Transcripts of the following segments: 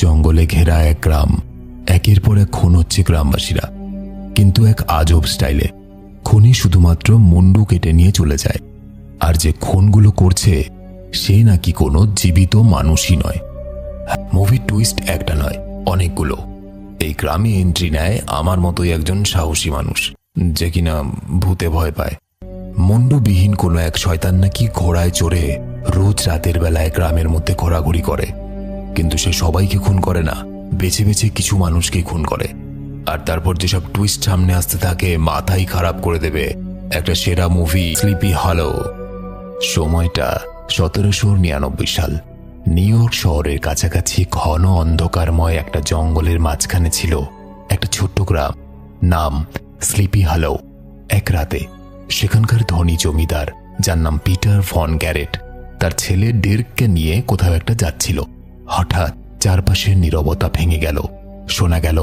জঙ্গলে ঘেরা এক গ্রাম। একের পর এক খুন হচ্ছে গ্রামবাসীরা, কিন্তু এক আজব স্টাইলে। খুনি শুধুমাত্র মুন্ডু কেটে নিয়ে চলে যায়, আর যে খুনগুলো করছে সে নাকি কোনো জীবিত মানুষই নয়। মুভির টুইস্ট একটা নয়, অনেকগুলো। এই গ্রামে এন্ট্রি নেয় আমার মতোই একজন সাহসী মানুষ, যে কিনা ভূতে ভয় পায়। মুন্ডুবিহীন কোনো এক শয়তান নাকি ঘোড়ায় চড়ে রোজ রাতের বেলায় গ্রামের মধ্যে ঘোরাঘুরি করে, কিন্তু সে সবাইকে খুন করে না, বেছে বেছে কিছু মানুষকে খুন করে। আর তারপর যেসব টুইস্ট সামনে আসতে থাকে, মাথাই খারাপ করে দেবে। একটা সেরা মুভি স্লিপি হলো। সময়টা 1799 সাল। নিউ ইয়র্ক শহরের কাছাকাছি ঘন অন্ধকারময় একটা জঙ্গলের মাঝখানে ছিল একটা ছোট্ট গ্রাম, নাম স্লিপি হলো। এক রাতে সেখানকার ধনী জমিদার, যার নাম পিটার ভন গ্যারেট, তার ছেলে ডির্ককে নিয়ে কোথাও একটা যাচ্ছিল। হঠাৎ চারপাশের নীরবতা ভেঙে গেল। শোনা গেল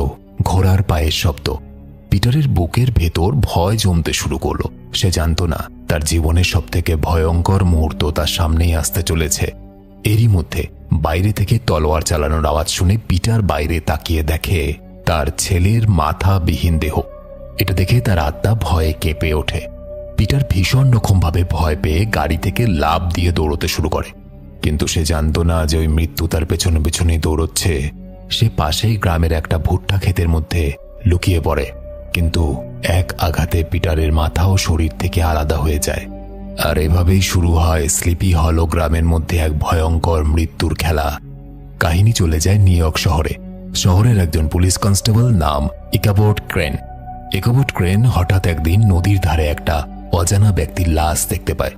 ঘোড়ার পায়ের শব্দ। পিটারের বুকের ভেতর ভয় জমতে শুরু করলো। সে জানতো না তার জীবনের সবথেকে ভয়ঙ্কর মুহূর্ত তার সামনেই আসতে চলেছে। এরই মধ্যে বাইরে থেকে তলোয়ার চালানোর আওয়াজ শুনে পিটার বাইরে তাকিয়ে দেখে তার ছেলের মাথাবিহীন দেহ। এটা দেখে তার আত্মা ভয়ে কেঁপে ওঠে। পিটার ভীষণ রকমভাবে ভয় পেয়ে গাড়ি থেকে লাফ দিয়ে দৌড়তে শুরু করে, কিন্তু সে জানতো না যে ওই মৃত্যু তার পেছনে পেছনেই দৌড়চ্ছে। সে পাশেই গ্রামের একটা ভুট্টা ক্ষেতের মধ্যে লুকিয়ে পড়ে, কিন্তু এক আঘাতে পিটারের মাথা ও শরীর থেকে আলাদা হয়ে যায়। আর এভাবেই শুরু হয় স্লিপি হলো গ্রামের মধ্যে এক ভয়ঙ্কর মৃত্যুর খেলা। কাহিনী চলে যায় নিউ ইয়র্ক শহরে। শহরের একজন পুলিশ কনস্টেবল, নাম ইকাবোর্ড ক্রেন। ইকাবোর্ড ক্রেন হঠাৎ একদিন নদীর ধারে একটা অজানা ব্যক্তির লাশ দেখতে পায়।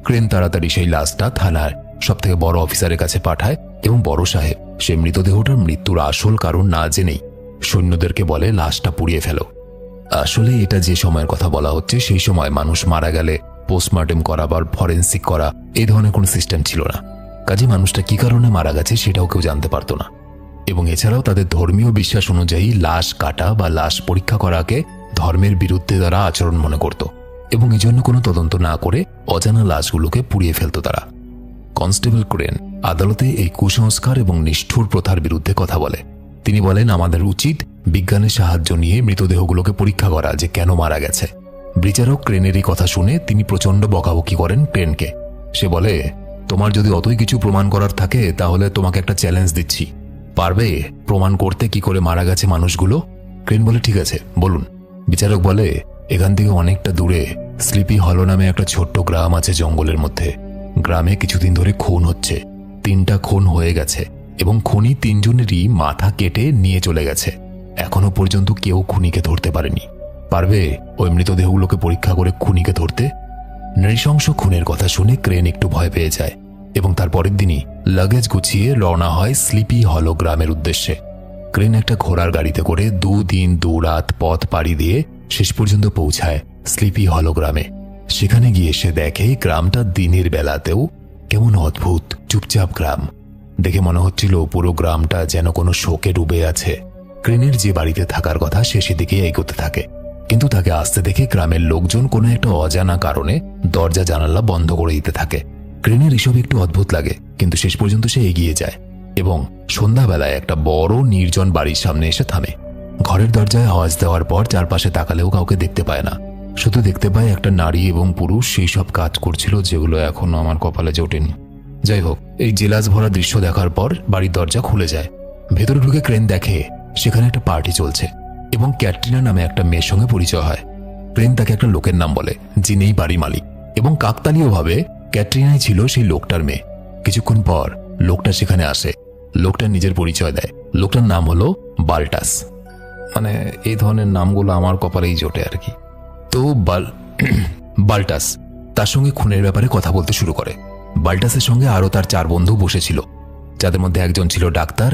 ক্রেন তাড়াতাড়ি সেই লাশটা থানার সবথেকে বড় অফিসারের কাছে পাঠায়, এবং বড় সাহেব সে মৃতদেহটার মৃত্যুর আসল কারণ না জেনেই সৈন্যদেরকে বলে লাশটা পুড়িয়ে ফেলো। আসলে এটা যে সময়ের কথা বলা হচ্ছে, সেই সময় মানুষ মারা গেলে পোস্টমর্টেম করা বা ফরেন্সিক করা এই ধরনের কোনো সিস্টেম ছিল না। কাজে মানুষটা কি কারণে মারা গেছে সেটাও কেউ জানতে পারতো না। এবং এছাড়াও তাদের ধর্মীয় বিশ্বাস অনুযায়ী লাশ কাটা বা লাশ পরীক্ষা করাকে ধর্মের বিরুদ্ধে তারা আচরণ মনে করত, এবং এজন্য কোনো তদন্ত না করে অজানা লাশগুলোকে পুড়িয়ে ফেলত তারা। কনস্টেবল ক্রেন আদালতে এই কুসংস্কার এবং নিষ্ঠুর প্রথার বিরুদ্ধে কথা বলে। তিনি বলেন, আমাদের উচিত বিজ্ঞানের সাহায্য নিয়ে মৃতদেহগুলোকে পরীক্ষা করা যে কেন মারা গেছে। বিচারক ক্রেনের এই কথা শুনে তিনি প্রচণ্ড বকাবকি করেন ক্রেনকে। সে বলে, তোমার যদি অতই কিছু প্রমাণ করার থাকে তাহলে তোমাকে একটা চ্যালেঞ্জ দিচ্ছি, পারবে প্রমাণ করতে কি করে মারা গেছে মানুষগুলো? ক্রেন বলে, ঠিক আছে, বলুন। বিচারক বলে, এখান থেকে অনেকটা দূরে স্লিপি হলো নামে একটা ছোট্ট গ্রাম আছে জঙ্গলের মধ্যে। গ্রামে কিছুদিন ধরে খুন হচ্ছে। 3টা খুন হয়ে গেছে, এবং খুনি 3 জনেরই মাথা কেটে নিয়ে চলে গেছে। এখনো পর্যন্ত কেউ খুনিকে ধরতে পারেনি। পারবে ওই মৃতদেহগুলোকে পরীক্ষা করে খুনিকে ধরতে? নৃশংস খুনের কথা শুনে ক্রেন একটু ভয় পেয়ে যায়, এবং তার পরের দিনই লাগেজ গুছিয়ে রওনা হয় স্লিপি হলো গ্রামের উদ্দেশ্যে। ক্রেন একটা ঘোড়ার গাড়িতে করে 2 দিন 2 রাত পথ পাড়ি দিয়ে শেষ পর্যন্ত পৌঁছায় স্লিপি হলো গ্রামে। সেখানে গিয়ে সে দেখে গ্রামটা দিনের বেলাতেও কেমন অদ্ভুত চুপচাপ গ্রাম। দেখে মনে হচ্ছিল পুরো গ্রামটা যেন কোনো শোকে ডুবে আছে। ক্রেনের যে বাড়িতে থাকার কথা সে সেদিকে এগোতে থাকে, কিন্তু তাকে আসতে দেখে গ্রামের লোকজন কোনো একটা অজানা কারণে দরজা জানালা বন্ধ করে দিতে থাকে। ক্রেনের এসব একটু অদ্ভুত লাগে, কিন্তু শেষ পর্যন্ত সে এগিয়ে যায় এবং সন্ধ্যাবেলায় একটা বড় নির্জন বাড়ির সামনে এসে থামে। ঘরের দরজায় আওয়াজ দেওয়ার পর চারপাশে তাকালেও কাউকে দেখতে পায় না। শুধু দেখতে পায় একটা নারী এবং পুরুষ সেই সব কাজ করছিল যেগুলো এখনো আমার কপালে জোটেনি। যাই হোক, এই জেলাস ভরা দৃশ্য দেখার পর বাড়ির দরজা খুলে যায়। ভেতরে ঢুকে ক্রেন দেখে সেখানে একটা পার্টি চলছে, এবং ক্যাটরিনা নামে একটা মেয়ের সঙ্গে পরিচয় হয়। ক্রেন তাকে একটা লোকের নাম বলে, যিনি এই বাড়ি মালিক, এবং কাকতালীয়ভাবে ক্যাটরিনাই ছিল সেই লোকটার মেয়ে। কিছুক্ষণ পর লোকটা সেখানে আসে। লোকটা নিজের পরিচয় দেয়। লোকটার নাম হলো বাল্টাস। মানে এই ধরনের নামগুলো আমার কপালেই জোটে আর কি। তো বাল্টাস তার সঙ্গে খুনের ব্যাপারে কথা বলতে শুরু করে। বাল্টাসের সঙ্গে আরও তার 4 বন্ধু বসেছিল, যাদের মধ্যে একজন ছিল ডাক্তার,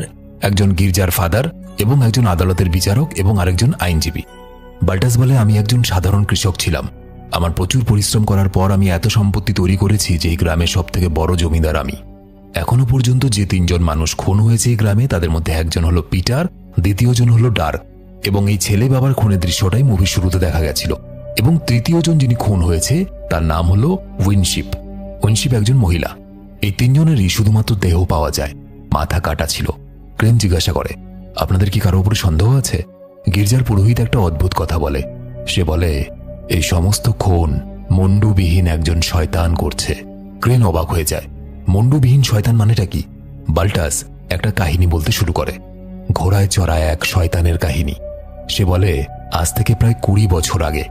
একজন গির্জার ফাদার, এবং একজন আদালতের বিচারক, এবং আরেকজন আইনজীবী। বাল্টাস বলে, আমি একজন সাধারণ কৃষক ছিলাম। আমার প্রচুর পরিশ্রম করার পর আমি এত সম্পত্তি তৈরি করেছি যে এই গ্রামের সবথেকে বড় জমিদার আমি। এখনো পর্যন্ত যে 3 জন মানুষ খুন হয়েছে এই গ্রামে, তাদের মধ্যে একজন হলো পিটার, দ্বিতীয়জন হলো ডার্ক, এবং এই ছেলে বাবার খুনের দৃশ্যটাই মুভির শুরুতে দেখা গেছিল। এবং তৃতীয় জন যিনি খুন হয়েছে তার নাম হলো উইনশিপ। উইনশিপ একজন মহিলা। এই 3 জনেরই শুধুমাত্র দেহ পাওয়া যায়, মাথা কাটা ছিল। ক্রেন জিজ্ঞাসা করে, আপনাদের কি কারো উপরে সন্দেহ আছে? গির্জার পুরোহিত একটা অদ্ভুত কথা বলে। সে বলে, এই সমস্ত খুন মুন্ডুবিহীন একজন শয়তান করছে। ক্রেন অবাক হয়ে যায়। মুন্ডুবিহীন শয়তান মানেটা কি? বাল্টাস একটা কাহিনী বলতে শুরু করে, ঘোড়ায় চড়া এক শয়তানের কাহিনী। সে বলে, আজ থেকে প্রায় 20 বছর আগে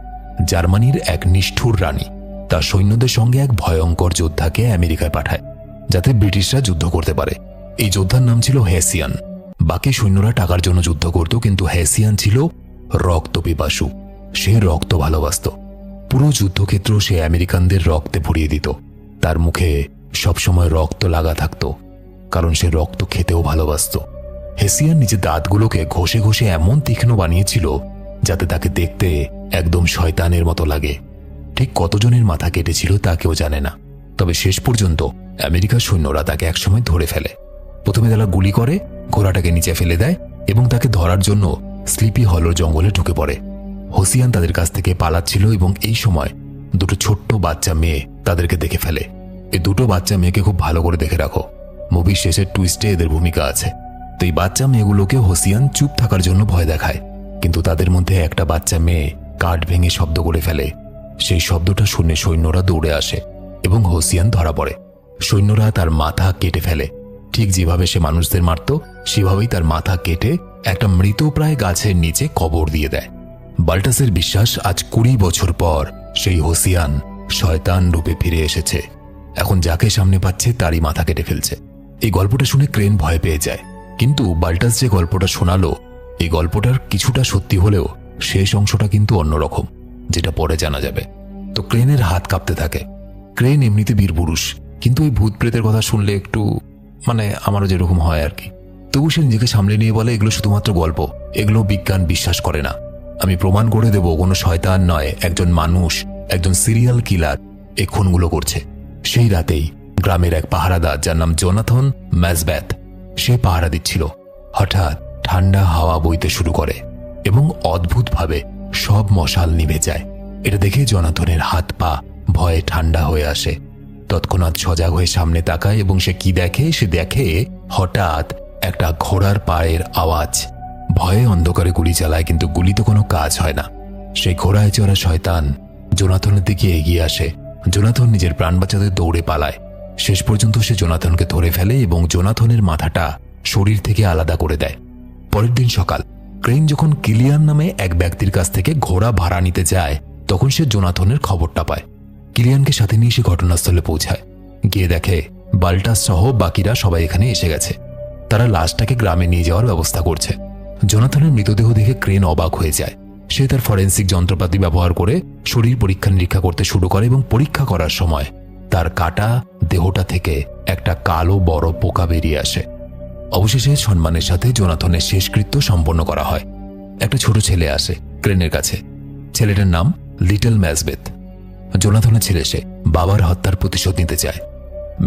জার্মানির এক নিষ্ঠুর রানী তার সৈন্যদের সঙ্গে এক ভয়ঙ্কর যোদ্ধাকে আমেরিকায় পাঠায়, যাতে ব্রিটিশরা যুদ্ধ করতে পারে। এই যোদ্ধার নাম ছিল হেসিয়ান। বাকি সৈন্যরা টাকার জন্য যুদ্ধ করত, কিন্তু হেসিয়ান ছিল রক্তপিপাসু। সে রক্ত ভালোবাসত। পুরো যুদ্ধক্ষেত্র সে আমেরিকানদের রক্তে ভরিয়ে দিত। তার মুখে সবসময় রক্ত লাগা থাকত, কারণ সে রক্ত খেতেও ভালোবাসত। হেসিয়ান নিজের দাঁতগুলোকে ঘষে ঘষে এমন তীক্ষ্ণ বানিয়েছিল যাতে তাকে দেখতে একদম শয়তানের মতো লাগে। ঠিক কতজনের মাথা কেটেছিল তা কেউ জানে না, তবে শেষ পর্যন্ত আমেরিকার সৈন্যরা তাকে একসময় ধরে ফেলে। প্রথমে তারা গুলি করে, ঘোড়াটাকে নিচে ফেলে দেয় এবং তাকে ধরার জন্য স্লিপি হলোর জঙ্গলে ঢুকে পড়ে। হোসিয়ান তাদের কাছ থেকে পালাচ্ছিল এবং এই সময় দুটো ছোট্ট বাচ্চা মেয়ে তাদেরকে দেখে ফেলে। এই দুটো বাচ্চা মেয়েকে খুব ভালো করে দেখে রাখো, মুভির শেষের টুইস্টে এদের ভূমিকা আছে। তো এই বাচ্চা মেয়েগুলোকে হোসিয়ান চুপ থাকার জন্য ভয় দেখায়, কিন্তু তাদের মধ্যে একটা বাচ্চা মেয়ে কাঠ ভেঙে শব্দ করে ফেলে। সেই শব্দটা শুনে সৈন্যরা দৌড়ে আসে এবং হোসিয়ান ধরা পড়ে। সৈন্যরা তার মাথা কেটে ফেলে। ঠিক যেভাবে সে মানুষদের মারত, সেভাবেই তার মাথা কেটে একটা মৃতপ্রায় গাছের নিচে কবর দিয়ে দেয়। বাল্টাসের বিশ্বাস, আজ 20 বছর পর সেই হোসিয়ান শয়তান রূপে ফিরে এসেছে। এখন যাকে সামনে পাচ্ছে তারই মাথা কেটে ফেলছে। এই গল্পটা শুনে ক্রেন ভয় পেয়ে যায়, কিন্তু বাল্টাস যে গল্পটা শোনালো, এই গল্পটার কিছুটা সত্যি হলেও শেষ অংশটা কিন্তু অন্যরকম, যেটা পরে জানা যাবে। তো ক্রেনের হাত কাঁপতে থাকে। ক্রেন এমনিতে বীরপুরুষ, কিন্তু এই ভূত প্রেতের কথা শুনলে একটু আমারও যেরকম হয় আর কি। তবু সে নিজেকে সামলে নিয়ে বলে, এগুলো শুধুমাত্র গল্প, এগুলো বিজ্ঞান বিশ্বাস করে না। আমি প্রমাণ করে দেব কোনো শয়তান নয়, একজন মানুষ, একজন সিরিয়াল কিলার এই খুনগুলো করছে। সেই রাতেই গ্রামের এক পাহারাদার, যার নাম জোনাথন ম্যাসবেথ, সে পাহারা দিচ্ছিল। হঠাৎ ঠান্ডা হাওয়া বইতে শুরু করে এবং অদ্ভুতভাবে সব মশাল নিভে যায়। এটা দেখে জোনাথনের হাত পা ভয়ে ঠান্ডা হয়ে আসে। তৎক্ষণাৎ সজাগ হয়ে সামনে তাকায় এবং সে কি দেখে? সে দেখে হঠাৎ একটা ঘোড়ার পায়ের আওয়াজ। ভয়ে অন্ধকারে গুলি চালায়, কিন্তু গুলিতে কোনো কাজ হয় না। সেই ঘোড়ায় চড়া শয়তান জোনাথনের দিকে এগিয়ে আসে। জোনাথন নিজের প্রাণ বাঁচাতে দৌড়ে পালায়। শেষ পর্যন্ত সে জোনাথনকে ধরে ফেলে এবং জোনাথনের মাথাটা শরীর থেকে আলাদা করে দেয়। পরের দিন সকাল, ক্রেন যখন কিলিয়ান নামে এক ব্যক্তির কাছ থেকে ঘোড়া ভাড়া নিতে যায়, তখন সে জোনাথনের খবরটা পায়। কিলিয়ানকে সাথে নিয়ে সে ঘটনাস্থলে পৌঁছায়। গিয়ে দেখে বাল্টাস সহ বাকিরা সবাই এখানে এসে গেছে। তারা লাশটাকে গ্রামে নিয়ে যাওয়ার ব্যবস্থা করছে। জোনাথনের মৃতদেহ দেখে ক্রেন অবাক হয়ে যায়। সে তার ফরেন্সিক যন্ত্রপাতি ব্যবহার করে শরীর পরীক্ষা নিরীক্ষা করতে শুরু করে এবং পরীক্ষা করার সময় তার কাটা দেহটা থেকে একটা কালো বড় পোকা বেরিয়ে আসে। অবশেষে সম্মানের সাথে জোনাথনের শেষকৃত্য সম্পন্ন করা হয়। একটা ছোট ছেলে আসে ক্রেনের কাছে। ছেলেটার নাম লিটল ম্যাসবেথ। জোনাথনের ছেলে, সে বাবার হত্যার প্রতিশোধ নিতে চায়।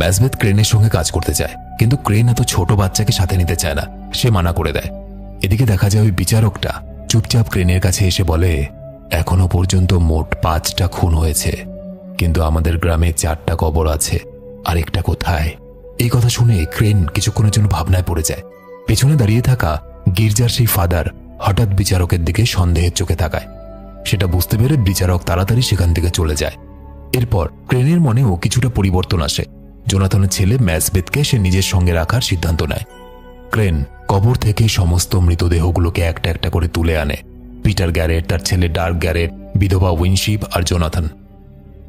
ম্যাসবেথ ক্রেনের সঙ্গে কাজ করতে চায়, কিন্তু ক্রেন এত ছোট বাচ্চাকে সাথে নিতে চায় না, সে মানা করে দেয়। এদিকে দেখা যায় ওই বিচারকটা চুপচাপ ক্রেনের কাছে এসে বলে, এখনো পর্যন্ত মোট 5টা খুন হয়েছে, কিন্তু আমাদের গ্রামে 4টা কবর আছে, আরেকটা কোথায়? এই কথা শুনে ক্রেন কিছুক্ষণের জন্য ভাবনায় পড়ে যায়। পেছনে দাঁড়িয়ে থাকা গির্জার সেই ফাদার হঠাৎ বিচারকের দিকে সন্দেহের চোখে তাকায়। সেটা বুঝতে পেরে বিচারক তাড়াতাড়ি সেখান থেকে চলে যায়। এরপর ক্রেনের মনেও কিছুটা পরিবর্তন আসে। জোনাথনের ছেলে ম্যাসবেথকে সে নিজের সঙ্গে রাখার সিদ্ধান্ত নেয়। ক্রেন কবর থেকে সমস্ত মৃতদেহগুলোকে একটা একটা করে তুলে আনে। পিটার গ্যারেট, তার ছেলে ডার্ক গ্যারেট, বিধবা উইনশিপ আর জোনাথন।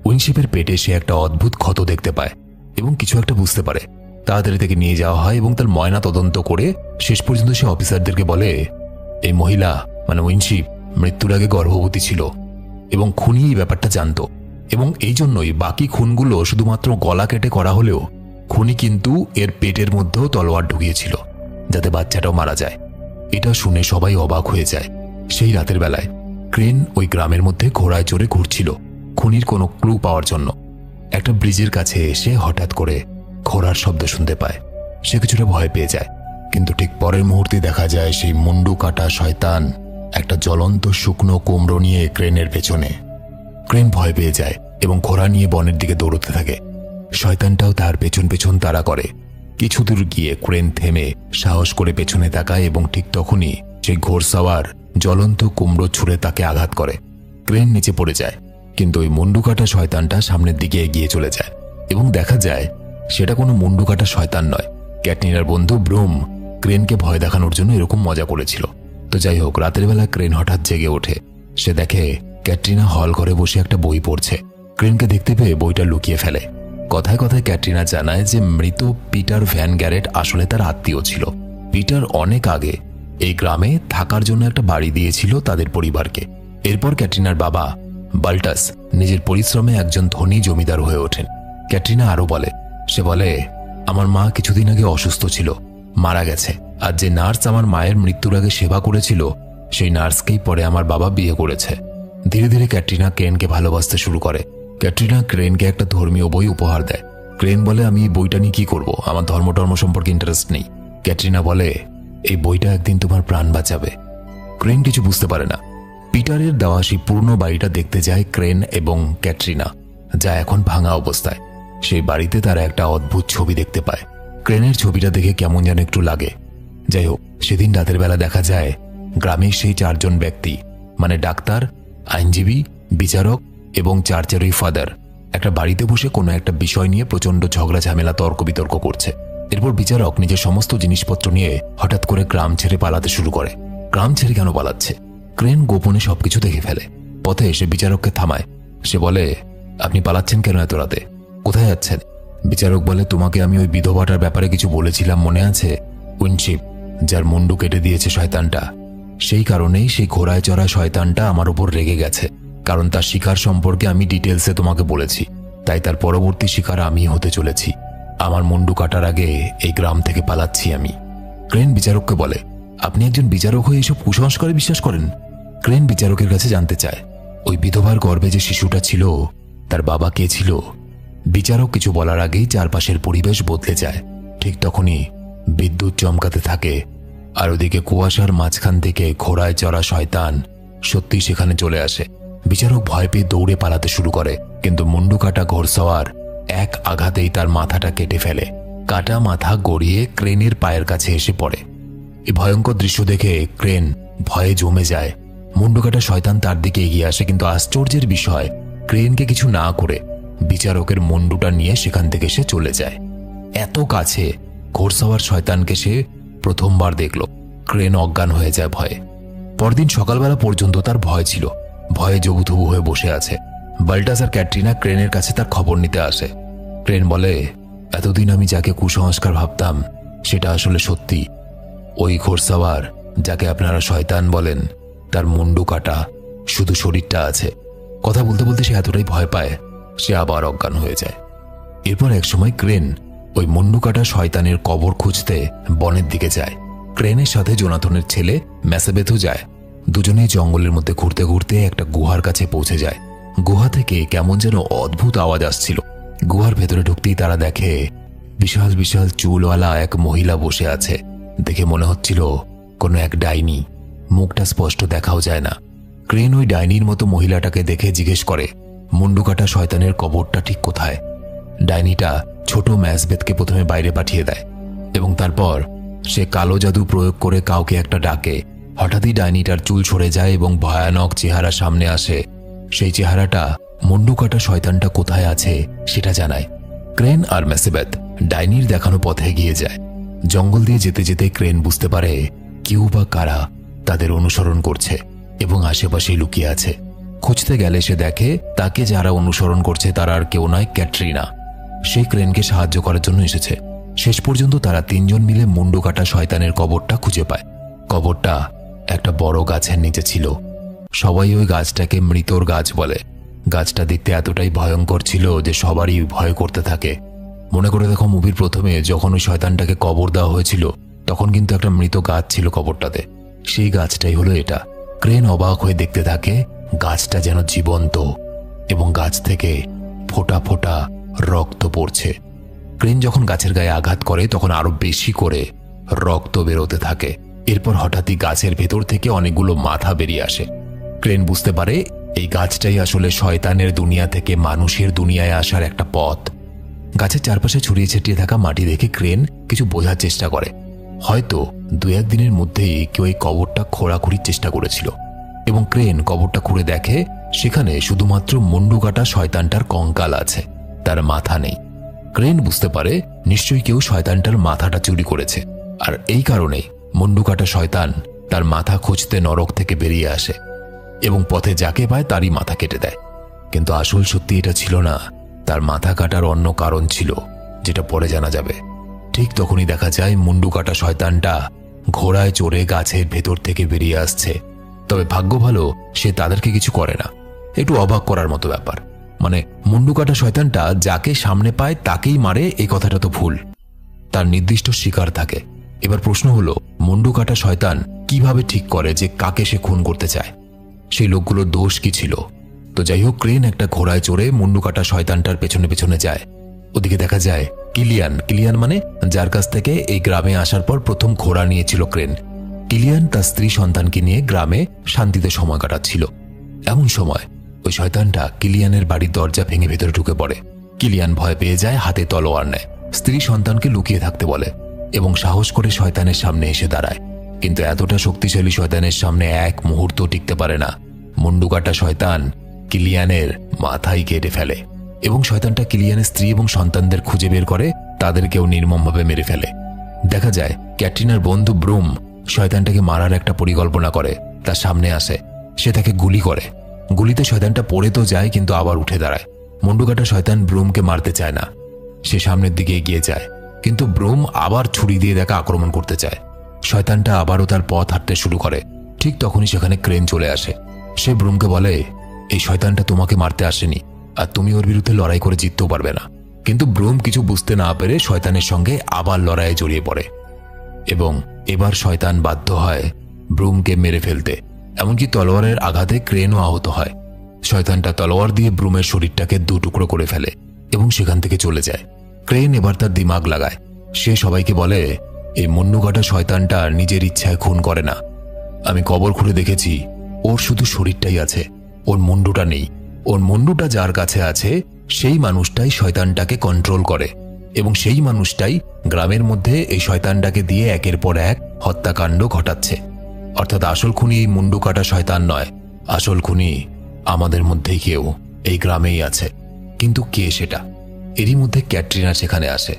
উইনশিপের পেটে সে একটা অদ্ভুত ক্ষত দেখতে পায় এবং কিছু একটা বুঝতে পারে। তাড়াতাড়ি থেকে নিয়ে যাওয়া হয় এবং তার ময়না তদন্ত করে শেষ পর্যন্ত সে অফিসারদেরকে বলে, এই মহিলা উইনশিপ মৃত্যুর আগে গর্ভবতী ছিল এবং খুনি এই ব্যাপারটা জানত, এবং এই জন্যই বাকি খুনগুলো শুধুমাত্র গলা কেটে করা হলেও খুনি কিন্তু এর পেটের মধ্যেও তলোয়ার ঢুকিয়েছিল, যাতে বাচ্চাটাও মারা যায়। এটা শুনে সবাই অবাক হয়ে যায়। সেই রাতের বেলায় ক্রেন ওই গ্রামের মধ্যে ঘোড়ায় চড়ে ঘুরছিল খুনির কোনো ক্লু পাওয়ার জন্য। একটা ব্রিজের কাছে এসে হঠাৎ করে ঘোড়ার শব্দ শুনতে পায়। সে কিছুটা ভয় পেয়ে যায়, কিন্তু ঠিক পরের মুহূর্তে দেখা যায় সেই মুন্ডু কাটা শয়তান একটা জ্বলন্ত শুকনো কুমড়ো নিয়ে ক্রেনের পেছনে। ক্রেন ভয় পেয়ে যায় এবং ঘোড়া নিয়ে বনের দিকে দৌড়তে থাকে। শয়তানটাও তার পেছন পেছন তাড়া করে। কিছু দূর গিয়ে ক্রেন থেমে সাহস করে পেছনে তাকায় এবং ঠিক তখনই সেই ঘোড়সাওয়ার জ্বলন্ত কুমড়ো ছুঁড়ে তাকে আঘাত করে। ক্রেন নিচে পড়ে যায়, কিন্তু ওই মুন্ডুকাটা শয়তানটা সামনের দিকে এগিয়ে চলে যায় এবং দেখা যায় সেটা কোনো মুন্ডুকাটা শয়তান নয়। ক্যাটরিনার বন্ধু ব্রুম ক্রেনকে ভয় দেখানোর জন্য এরকম মজা করেছিল। তো যাই হোক, রাতের বেলা ক্রেন হঠাৎ জেগে ওঠে। সে দেখে ক্যাটরিনা হল ঘরে বসে একটা বই পড়ছে। ক্রেনকে দেখতে পেয়ে বইটা লুকিয়ে ফেলে। কথায় কথায় ক্যাটরিনা জানায় যে মৃত পিটার ভ্যান গ্যারেট আসলে তার আত্মীয় ছিল। পিটার অনেক আগে এই গ্রামে থাকার জন্য একটা বাড়ি দিয়েছিল তাদের পরিবারকে। এরপর ক্যাটরিনার বাবা বাল্টাস নিজের পরিশ্রমে একজন ধনী জমিদার হয়ে ওঠেন। ক্যাটরিনা আরো বলে, সে বলে, আমার মা কিছুদিন আগে অসুস্থ ছিল, মারা গেছে। আর যে নার্স আমার মায়ের মৃত্যুর আগে সেবা করেছিল সেই নার্সকেই পরে আমার বাবা বিয়ে করেছে। ধীরে ধীরে ক্যাটরিনা ক্রেনকে ভালোবাসতে শুরু করে। ক্যাটরিনা ক্রেনকে একটা ধর্মীয় বই উপহার দেয়। ক্রেন বলে, আমি এই বইটা নিয়ে কি করব, আমার ধর্ম সম্পর্কে ইন্টারেস্ট নেই। ক্যাটরিনা বলে, এই বইটা একদিন তোমার প্রাণ বাঁচাবে। ক্রেন কিছু বুঝতে পারে না। পিটারের দেওয়া সেই পূর্ণ বাড়িটা দেখতে যায় ক্রেন এবং ক্যাটরিনা, যা এখন ভাঙা অবস্থায়। সেই বাড়িতে তারা একটা অদ্ভুত ছবি দেখতে পায়। ক্রেনের ছবিটা দেখে কেমন যেন একটু লাগে। যাই হোক, সেদিন রাতের বেলা দেখা যায় গ্রামের সেই 4 জন ব্যক্তি, মানে ডাক্তার, আইনজীবী, বিচারক এবং চার্চের ওই ফাদার, একটা বাড়িতে বসে কোনো একটা বিষয় নিয়ে প্রচণ্ড ঝগড়া ঝামেলা তর্ক বিতর্ক করছে। এরপর বিচারক নিজের সমস্ত জিনিসপত্র নিয়ে হঠাৎ করে গ্রাম ছেড়ে পালাতে শুরু করে। গ্রাম ছেড়ে কেন পালাচ্ছে? ক্রেন গোপনে সবকিছু দেখে ফেলে। পথে এসে বিচারককে থামায়। সে বলে, আপনি পালাচ্ছেন কেন এত রাতে? কোথায় যাচ্ছেন? বিচারক বলে, তোমাকে আমি ওই বিধবাটার ব্যাপারে কিছু বলেছিলাম, মনে আছে? উইনশিপ, যার মুন্ডু কেটে দিয়েছে শয়তানটা। সেই কারণেই সেই ঘোড়ায় চড়া শয়তানটা আমার উপর রেগে গেছে, কারণ তার শিকার সম্পর্কে আমি ডিটেলসে তোমাকে বলেছি। তাই তার পরবর্তী শিকার আমি হতে চলেছি। আমার মুন্ডু কাটার আগে এই গ্রাম থেকে পালাচ্ছি আমি। ক্রেন বিচারককে বলে, আপনি একজন বিচারক হয়ে এসব কুসংস্কারে বিশ্বাস করেন? ক্রেন বিচারকের কাছে জানতে চায় ওই বিধবার গর্ভে যে শিশুটা ছিল তার বাবা কে ছিল। বিচারক কিছু বলার আগেই চারপাশের পরিবেশ বদলে যায়। ঠিক তখনই বিদ্যুৎ চমকাতে থাকে, আর ওদিকে কুয়াশার মাঝখান থেকে ঘোড়ায় চড়া শয়তান সত্যি সেখানে চলে আসে। বিচারক ভয় পেয়ে দৌড়ে পালাতে শুরু করে, কিন্তু মুন্ডু কাটা ঘোড়সওয়ার এক আঘাতেই তার মাথাটা কেটে ফেলে। কাটা মাথা গড়িয়ে ক্রেনের পায়ের কাছে এসে পড়ে। এই ভয়ঙ্কর দৃশ্য দেখে ক্রেন ভয়ে জমে যায়। মুন্ডু কাটা শয়তান তার দিকে এগিয়ে আসে, কিন্তু আশ্চর্যের বিষয়, ক্রেনকে কিছু না করে বিচারকের মুন্ডুটা নিয়ে সেখান থেকে সে চলে যায়। এত কাছে ঘোড়সওয়ার শয়তানকে সে প্রথমবার দেখল। ক্রেন অজ্ঞান হয়ে যায় ভয়ে। পরদিন সকালবেলা পর্যন্ত তার ভয় ছিল। ভয়ে জবুথবু হয়ে বসে আছে। বাল্টাস আর ক্যাটরিনা ক্রেনের কাছে তার খবর নিতে আসে। ক্রেন বলে, এতদিন আমি যাকে কুসংস্কার ভাবতাম সেটা আসলে সত্যি। ওই ঘোড়সওয়ার, যাকে আপনারা শয়তান বলেন, তার মুন্ডু কাটা, শুধু শরীরটা আছে। কথা বলতে বলতে সে এতটাই ভয় পায়, সে আবার অজ্ঞান হয়ে যায়। এরপর একসময় ক্রেন ওই মুন্ডু কাটা শয়তানের কবর খুঁজতে বনের দিকে যায়। ক্রেনের সাথে জোনাথনের ছেলে ম্যাসেবেথও যায়। দুজনেই জঙ্গলের মধ্যে ঘুরতে ঘুরতে একটা গুহার কাছে পৌঁছে যায়। গুহা থেকে কেমন যেন অদ্ভুত আওয়াজ আসছিল। গুহার ভেতরে ঢুকতেই তারা দেখে বিশাল বিশাল চুলওয়ালা এক মহিলা বসে আছে। দেখে মনে হচ্ছিল কোনো এক ডাইনি। মুখটা স্পষ্ট দেখাও যায় না। ক্রেন ওই ডাইনির মতো মহিলাটাকে দেখে জিজ্ঞেস করে, মুন্ডু কাটা শয়তানের কবরটা ঠিক কোথায়? ডাইনিটা ছোট ম্যাসবেথকে প্রথমে বাইরে পাঠিয়ে দেয় এবং তারপর সে কালো জাদু প্রয়োগ করে কাউকে একটা ডাকে। হঠাৎই ডাইনিটার চুল সরে যায় এবং ভয়ানক চেহারা সামনে আসে। সেই চেহারাটা মুন্ডু কাটা শয়তানটা কোথায় আছে সেটা জানায়। ক্রেন আর ম্যাসেবেথ ডাইনির দেখানো পথে এগিয়ে যায়। জঙ্গল দিয়ে যেতে যেতে ক্রেন বুঝতে পারে কেউ বা কারা তাদের অনুসরণ করছে এবং আশেপাশে লুকিয়ে আছে। খুঁজতে গেলে সে দেখে তাকে যারা অনুসরণ করছে তারা আর কেউ নয়, ক্যাটরিনা। সে ক্রেনকে সাহায্য করার জন্য এসেছে। শেষ পর্যন্ত তারা 3 জন মিলে মুন্ডু কাটা শয়তানের কবরটা খুঁজে পায়। কবরটা একটা বড় গাছের নিচে ছিল। সবাই ওই গাছটাকে মৃতর গাছ বলে। গাছটা দেখতে এতটাই ভয়ঙ্কর ছিল যে সবারই ভয় করতে থাকে। মনে করে দেখো, মুভির প্রথমে যখন ওই শয়তানটাকে কবর দেওয়া হয়েছিল তখন কিন্তু একটা মৃত গাছ ছিল কবরটাতে। সেই গাছটাই হলো এটা। ক্রেন অবাক হয়ে দেখতে থাকে গাছটা যেন জীবন্ত এবং গাছ থেকে ফোঁটা ফোঁটা রক্ত পড়ছে। ক্রেন যখন গাছের গায়ে আঘাত করে তখন আরো বেশি করে রক্ত বেরোতে থাকে। এরপর হঠাৎই গাছের ভেতর থেকে অনেকগুলো মাথা বেরিয়ে আসে। ক্রেন বুঝতে পারে এই গাছটাই আসলে শয়তানের দুনিয়া থেকে মানুষের দুনিয়ায় আসার একটা পথ। গাছের চারপাশে ছড়িয়ে ছিটিয়ে থাকা মাটি দেখে ক্রেন কিছু বোঝার চেষ্টা করে। হয়তো 2-1 দিনের মধ্যেই কেউ এই কবরটা খোঁড়াখুড়ির চেষ্টা করেছিল এবং ক্রেন কবরটা খুঁড়ে দেখে সেখানে শুধুমাত্র মুন্ডু কাটা শয়তানটার কঙ্কাল আছে, তার মাথা নেই। ক্রেন বুঝতে পারে নিশ্চয়ই কেউ শয়তানটার মাথাটা চুরি করেছে, আর এই কারণেই মুন্ডু কাটা শয়তান তার মাথা খুঁজতে নরক থেকে বেরিয়ে আসে এবং পথে যাকে পায় তারই মাথা কেটে দেয়। কিন্তু আসল সত্যি এটা ছিল না, তার মাথা কাটার অন্য কারণ ছিল, যেটা পরে জানা যাবে। ঠিক তখনই দেখা যায় মুন্ডু কাটা শয়তানটা ঘোড়ায় চড়ে গাছের ভেতর থেকে বেরিয়ে আসছে। তবে ভাগ্য ভালো সে তাদেরকে কিছু করে না। একটু অবাক করার মতো ব্যাপার, মানে মুন্ডু কাটা শয়তানটা যাকে সামনে পায় তাকেই মারে, এই কথাটা তো ভুল। তার নির্দিষ্ট শিকার থাকে। এবার প্রশ্ন হলো, মুন্ডু কাটা শয়তান কিভাবে ঠিক করে যে কাকে সে খুন করতে চায়? সেই লোকগুলোর দোষ কি ছিল? তো যাই হোক, ক্রেন একটা ঘোড়ায় চড়ে মুন্ডু কাটা শয়তানটার পেছনে পেছনে যায়। ওদিকে দেখা যায় কিলিয়ান মানে যার কাছ থেকে এই গ্রামে আসার পর প্রথম ঘোড়া নিয়েছিল ক্রেন। কিলিয়ান তার স্ত্রী সন্তানকে নিয়ে গ্রামে শান্তিতে সময় কাটাচ্ছিল। এমন সময় ওই শয়তানটা কিলিয়ানের বাড়ির দরজা ভেঙে ভেতরে ঢুকে পড়ে। কিলিয়ান ভয় পেয়ে যায়, হাতে তলোয়ার নেয়, স্ত্রী সন্তানকে লুকিয়ে থাকতে বলে এবং সাহস করে শয়তানের সামনে এসে দাঁড়ায়। কিন্তু এতটা শক্তিশালী শয়তানের সামনে এক মুহূর্ত টিকতে পারে না। মুন্ডু কাটা শয়তান কিলিয়ানের মাথাই কেটে ফেলে এবং শয়তানটা কিলিয়ানের স্ত্রী এবং সন্তানদের খুঁজে বের করে, তাদেরকেও নির্মমভাবে মেরে ফেলে। দেখা যায় ক্যাটরিনার বন্ধু ব্রুম শয়তানটাকে মারার একটা পরিকল্পনা করে, তার সামনে আসে, সে তাকে গুলি করে। গুলিতে শয়তানটা পড়ে তো যায় কিন্তু আবার উঠে দাঁড়ায়। মুন্ডু কাটা শয়তান ব্রুমকে মারতে চায় না, সে সামনের দিকে এগিয়ে যায়, কিন্তু ব্রুম আবার ছুরি দিয়ে তাকে আক্রমণ করতে চায়। শয়তানটা আবারও তার পথ হাঁটতে শুরু করে। ঠিক তখনই সেখানে ক্রেন চলে আসে। সে ব্রুমকে বলে, এই শয়তানটা তোমাকে মারতে আসেনি, আর তুমি ওর বিরুদ্ধে লড়াই করে জিততেও পারবে না। কিন্তু ব্রুম কিছু বুঝতে না পেরে শয়তানের সঙ্গে আবার লড়াইয়ে জড়িয়ে পড়ে এবং এবার শয়তান বাধ্য হয় ব্রুমকে মেরে ফেলতে। এমনকি তলোয়ারের আঘাতে ক্রেনও আহত হয়। শয়তানটা তলোয়ার দিয়ে ব্রুমের শরীরটাকে 2 টুকরো করে ফেলে এবং সেখান থেকে চলে যায়। ক্রেন এবার তার দিমাগ লাগায়। সে সবাইকে বলে, এই মুন্ডু কাটা শয়তানটা নিজের ইচ্ছায় খুন করে না। আমি কবর খুঁড়ে দেখেছি, ওর শুধু শরীরটাই আছে, ওর মুন্ডুটা নেই। ওর মুন্ডুটা যার কাছে আছে সেই মানুষটাই শয়তানটাকে কন্ট্রোল করে এবং সেই মানুষটাই গ্রামের মধ্যে এই শয়তানটাকে দিয়ে একের পর এক হত্যাকাণ্ড ঘটাচ্ছে। অর্থাৎ আসল খুনি এই মুন্ডু কাটা শয়তান নয়, আসল খুনি আমাদের মধ্যেই কেউ এই গ্রামেই আছে। কিন্তু কে সেটা? এরই মধ্যে ক্যাটরিনা সেখানে আসে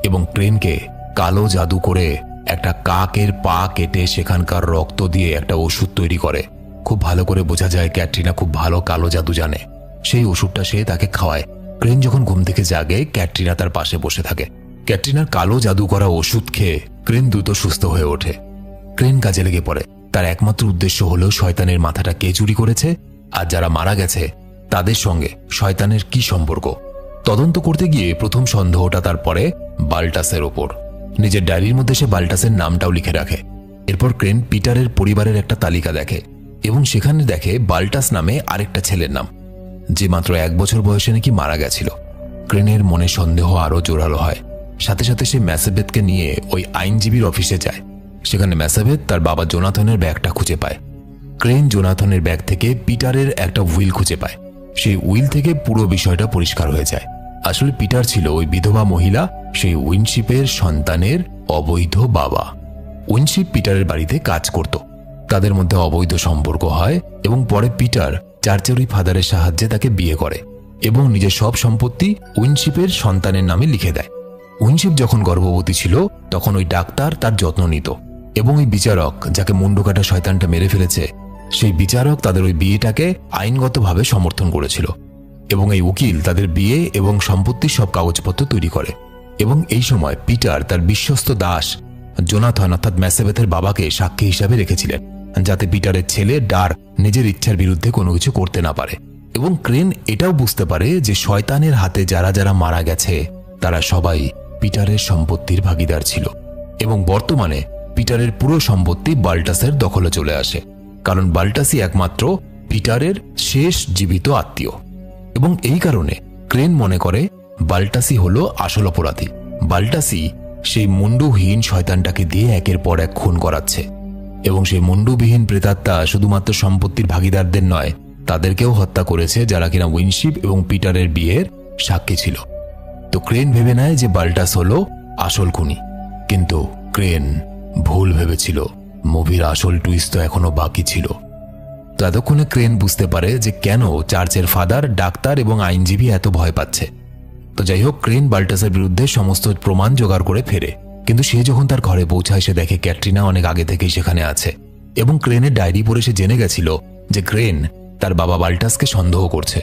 এবং ক্রেনকে কালো জাদু করে একটা কাকের পা কেটে সেখানকার রক্ত দিয়ে একটা ওষুধ তৈরি করে। খুব ভালো করে বোঝা যায় ক্যাটরিনা খুব ভালো কালো জাদু জানে। সেই ওষুধটা সে তাকে খাওয়ায়। ক্রেন যখন ঘুম থেকে জাগে, ক্যাটরিনা তার পাশে বসে থাকে। ক্যাটরিনার কালো জাদু করা ওষুধ খেয়ে ক্রেন দ্রুত সুস্থ হয়ে ওঠে। ক্রেন কাজে লেগে পড়ে। তার একমাত্র উদ্দেশ্য হলো শয়তানের মাথাটা কে চুরি করেছে আর যারা মারা গেছে তাদের সঙ্গে শয়তানের কি সম্পর্ক। তদন্ত করতে গিয়ে প্রথম সন্দেহটা তার পড়ে বাল্টাসের ওপর। নিজের ডায়েরির মধ্যে সে বাল্টাসের নামটাও লিখে রাখে। এরপর ক্রেন পিটারের পরিবারের একটা তালিকা দেখে এবং সেখানে দেখে বাল্টাস নামে আরেকটা ছেলের নাম, যে মাত্র 1 বছর বয়সে নাকি মারা গেছিল। ক্রেনের মনে সন্দেহ আরও জোরালো হয়। সাথে সাথে সে ম্যাসেবেথকে নিয়ে ওই আইনজীবীর অফিসে যায়। সেখানে ম্যাসেবেথ তার বাবা জোনাথনের ব্যাগটা খুঁজে পায়। ক্রেন জোনাথনের ব্যাগ থেকে পিটারের একটা উইল খুঁজে পায়। সেই উইল থেকে পুরো বিষয়টা পরিষ্কার হয়ে যায়। আসলে পিটার ছিল ওই বিধবা মহিলা, সেই উইনশিপের সন্তানের অবৈধ বাবা। উইনশিপ পিটারের বাড়িতে কাজ করত। তাদের মধ্যে অবৈধ সম্পর্ক হয় এবং পরে পিটার চার্চেরি ফাদারের সাহায্যে তাকে বিয়ে করে এবং নিজের সব সম্পত্তি উইনশিপের সন্তানের নামে লিখে দেয়। উইনশিপ যখন গর্ভবতী ছিল তখন ওই ডাক্তার তার যত্ন নিত এবং ওই বিচারক যাকে মুন্ডু কাটা শয়তানটা মেরে ফেলেছে, সেই বিচারক তাদের ওই বিয়েটাকে আইনগতভাবে সমর্থন করেছিল এবং এই উকিল তাদের বিয়ে এবং সম্পত্তির সব কাগজপত্র তৈরি করে। এবং এই সময় পিটার তার বিশ্বস্ত দাস জোনাথন অর্থাৎ ম্যাসেবেথের বাবাকে সাক্ষী হিসাবে রেখেছিলেন, যাতে পিটারের ছেলে ডার নিজের ইচ্ছার বিরুদ্ধে কোনো কিছু করতে না পারে। এবং ক্রেন এটাও বুঝতে পারে যে শয়তানের হাতে যারা যারা মারা গেছে তারা সবাই পিটারের সম্পত্তির ভাগিদার ছিল এবং বর্তমানে পিটারের পুরো সম্পত্তি বাল্টাসের দখলে চলে আসে, কারণ বাল্টাসই একমাত্র পিটারের শেষ জীবিত আত্মীয়। এবং এই কারণে ক্রেন মনে করে বাল্টাসই হলো আসল অপরাধী। বাল্টাসই সেই মুন্ডুহীন শয়তানটাকে দিয়ে একের পর এক খুন করাচ্ছে এবং সেই মুন্ডুবিহীন প্রেতাত্মা শুধুমাত্র সম্পত্তির ভাগিদারদের নয়, তাদেরকেও হত্যা করেছে যারা কিনা উইনশিপ এবং পিটারের বিয়ের সাক্ষী ছিল। তো ক্রেন ভেবে নেয় যে বাল্টাস হলো আসল খুনি। এবং এই কারণে ক্রেন একটা সিদ্ধান্ত নেয়, কিন্তু ক্রেন ভুল ভেবেছিল। মুভির আসল টুইস্ট তো এখনো বাকি ছিল। ততক্ষণে ক্রেন বুঝতে পারে যে কেন চার্চের ফাদার, ডাক্তার এবং আইনজীবী এত ভয় পাচ্ছে। তো যাই হোক, ক্রেন বাল্টাসের বিরুদ্ধে সমস্ত প্রমাণ জোগাড় করে ফেরে। কিন্তু সে যখন তার ঘরে পৌঁছায় সে দেখে ক্যাটরিনা অনেক আগে থেকেই সেখানে আছে এবং ক্রেনের ডায়েরি পড়ে সে জেনে গেছিল যে ক্রেন তার বাবা বাল্টাসকে সন্দেহ করছে।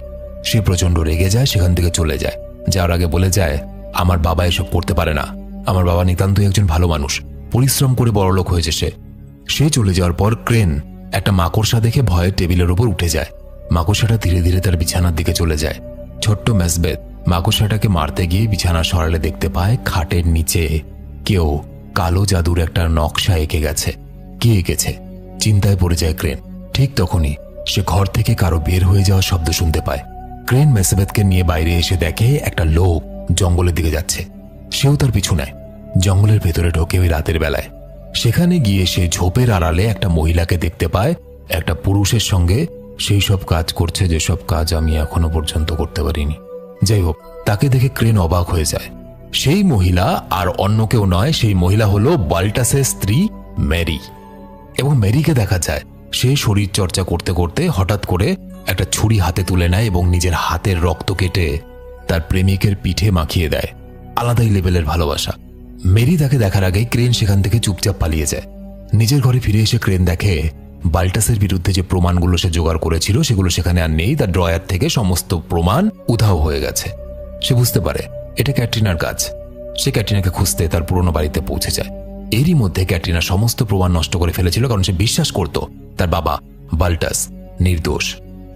সে প্রচন্ড রেগে যায়, সেখান থেকে চলে যায়। যাওয়ার আগে বলে যায়, আমার বাবা এসব করতে পারে না, আমার বাবা নিতান্তই একজন ভালো মানুষ, পরিশ্রম করে বড়লোক হয়েছে সে চলে যাওয়ার পর ক্রেন একটা মাকড়সা দেখে ভয়ে টেবিলের উপর উঠে যায়। মাকড়সাটা ধীরে ধীরে তার বিছানার দিকে চলে যায়। ছোট্ট ম্যাসবেথ মাকড়সাটাকে মারতে গিয়ে বিছানা সরালে দেখতে পায় খাটের নিচে কেউ কালো জাদুর একটা নকশা এঁকে গেছে। কে এঁকেছে? চিন্তায় পড়ে যায় ক্রেন। ঠিক তখনই সে ঘর থেকে কারো বের হয়ে যাওয়ার শব্দ শুনতে পায়। ক্রেন ম্যাসবেথকে নিয়ে বাইরে এসে দেখে একটা লোক জঙ্গলের দিকে যাচ্ছে। সেও তার পিছু নেয়। জঙ্গলের ভেতরে ঢোকে ওই রাতের বেলায়। সেখানে গিয়ে সে ঝোপের আড়ালে একটা মহিলাকে দেখতে পায়, একটা পুরুষের সঙ্গে সেই সব কাজ করছে যেসব কাজ আমি এখনো পর্যন্ত করতে পারিনি। যাই হোক, তাকে দেখে ক্রেন অবাক হয়ে যায়। সেই মহিলা আর অন্য কেউ নয়, সেই মহিলা হলো বাল্টাসের স্ত্রী মেরি। এবং মেরিকে দেখা যায় সে শরীর চর্চা করতে করতে হঠাৎ করে একটা ছুরি হাতে তুলে নেয় এবং নিজের হাতের রক্ত কেটে তার প্রেমিকের পিঠে মাখিয়ে দেয়। আলাদাই লেভেলের ভালোবাসা। মেরি তাকে দেখার আগেই ক্রেন সেখান থেকে চুপচাপ পালিয়ে যায়। নিজের ঘরে ফিরে এসে ক্রেন দেখে বাল্টাসের বিরুদ্ধে যে প্রমাণগুলো সে জোগাড় করেছিল সেগুলো সেখানে আর নেই। তার ড্রয়ার থেকে সমস্ত প্রমাণ উধাও হয়ে গেছে। সে বুঝতে পারে এটা ক্যাটরিনার কাজ। সে ক্যাটরিনাকে খুঁজতে তার পুরনো বাড়িতে পৌঁছে যায়। এরই মধ্যে ক্যাটরিনা সমস্ত প্রমাণ নষ্ট করে ফেলেছিল, কারণ সে বিশ্বাস করত তার বাবা বাল্টাস নির্দোষ।